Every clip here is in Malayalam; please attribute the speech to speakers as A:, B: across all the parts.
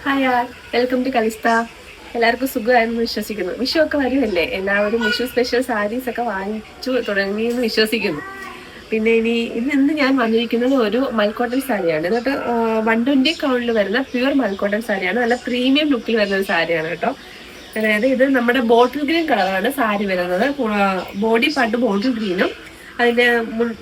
A: ഹായ് ആൾ വെൽക്കം ടു കളിസ്ത. എല്ലാവർക്കും സുഖമായെന്ന് വിശ്വസിക്കുന്നു. വിഷു ഒക്കെ വരുമല്ലേ, എല്ലാവരും വിഷു സ്പെഷ്യൽ സാരീസ് ഒക്കെ വാങ്ങിച്ചു തുടങ്ങിയെന്ന് വിശ്വസിക്കുന്നു. പിന്നെ ഇന്ന് ഞാൻ വന്നിരിക്കുന്നത് ഒരു മൽക്കോട്ടൺ സാരിയാണ്. എന്നിട്ട് 120 കൗണ്ടിൽ വരുന്ന പ്യുവർ മൽക്കോട്ടൺ സാരിയാണ്. നല്ല പ്രീമിയം ലുക്കിൽ വരുന്ന ഒരു സാരിയാണ് കേട്ടോ. അതായത് ഇത് നമ്മുടെ ബോട്ടിൽ ഗ്രീൻ കളറാണ് സാരി വരുന്നത്. ബോഡി പാർട്ട് ബോട്ടിൽ ഗ്രീനും അതിന്റെ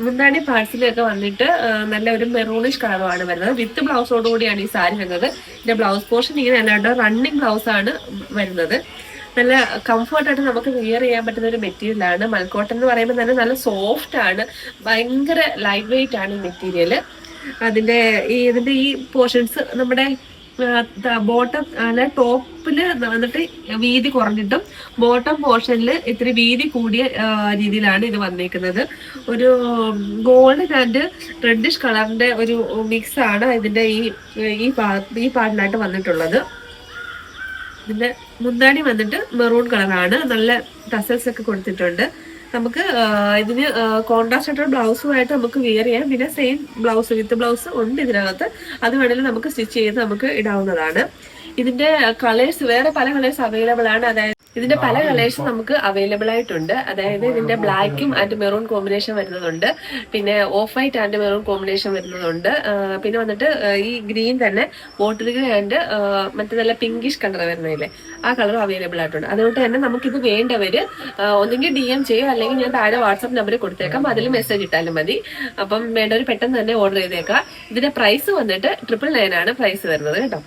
A: മുന്താണി പാർട്സിലൊക്കെ വന്നിട്ട് നല്ല ഒരു മെറൂണിഷ് കളറുമാണ് വരുന്നത്. വിത്ത് ബ്ലൗസോട് കൂടിയാണ് ഈ സാരി വരുന്നത്. ഇതിന്റെ ബ്ലൗസ് പോർഷൻ ഇങ്ങനെ അല്ലാണ്ട് റണ്ണിങ് ബ്ലൗസ് ആണ് വരുന്നത്. നല്ല കംഫർട്ടായിട്ട് നമുക്ക് വിയർ ചെയ്യാൻ പറ്റുന്ന ഒരു മെറ്റീരിയലാണ്. മൽക്കോട്ടൺ എന്ന് പറയുമ്പോൾ തന്നെ നല്ല സോഫ്റ്റ് ആണ്, ഭയങ്കര ലൈറ്റ് വെയിറ്റ് ആണ് ഈ മെറ്റീരിയൽ. ഇതിന്റെ ഈ പോർഷൻസ് നമ്മുടെ ബോട്ടം അല്ല ടോപ്പില് വന്നിട്ട് വീതി കുറഞ്ഞിട്ടും ബോട്ടം പോർഷനിൽ ഇത്തിരി വീതി കൂടിയ രീതിയിലാണ് ഇത് വന്നിരിക്കുന്നത്. ഒരു ഗോൾഡൻ ആൻഡ് റെഡിഷ് കളറിന്റെ ഒരു മിക്സ് ആണ് ഇതിന്റെ ഈ പാർട്ടിലായിട്ട് വന്നിട്ടുള്ളത്. ഇതിന്റെ മുന്താണി വന്നിട്ട് മെറൂൺ കളറാണ്. നല്ല ടസൽസ് ഒക്കെ കൊടുത്തിട്ടുണ്ട്. നമുക്ക് ഇതിന് കോൺട്രാസ്റ്റ് ആയിട്ടുള്ള ബ്ലൗസുമായിട്ട് നമുക്ക് വിയർ ചെയ്യാം. പിന്നെ സെയിം ബ്ലൗസ് വിത്ത് ബ്ലൗസ് ഉണ്ട് ഇതിനകത്ത്. അത് വേണമെങ്കിൽ നമുക്ക് സ്റ്റിച്ച് ചെയ്ത് നമുക്ക് ഇടാവുന്നതാണ്. ഇതിന്റെ കളേഴ്സ് വേറെ പല കളേഴ്സ് അവൈലബിൾ ആണ്. അതായത് ഇതിന്റെ പല കളേഴ്സും നമുക്ക് അവൈലബിൾ ആയിട്ടുണ്ട്. അതായത് ഇതിന്റെ ബ്ലാക്കും ആൻഡ് മെറൂൺ കോമ്പിനേഷൻ വരുന്നതുണ്ട്, പിന്നെ off white and maroon combination വരുന്നതുണ്ട്, പിന്നെ വന്നിട്ട് ഈ ഗ്രീൻ തന്നെ ബോട്ടിൽ ഗ്രീൻ ആൻഡ് മറ്റേ നല്ല പിങ്കിഷ് കളർ വരുന്നതില്ലേ ആ കളർ അവൈലബിൾ ആയിട്ടുണ്ട്. അതുകൊണ്ട് തന്നെ നമുക്കിത് വേണ്ടവര് ഒന്നെങ്കിൽ DM ചെയ്യും, അല്ലെങ്കിൽ ഞാൻ താഴെ വാട്സ്ആപ്പ് നമ്പർ കൊടുത്തേക്കാം, അതിൽ മെസ്സേജ് ഇട്ടാലും മതി. അപ്പം വേണ്ടവർ പെട്ടെന്ന് തന്നെ ഓർഡർ ചെയ്തേക്കാം. ഇതിന്റെ പ്രൈസ് വന്നിട്ട് 999 ആണ് പ്രൈസ് വരുന്നത് കേട്ടോ.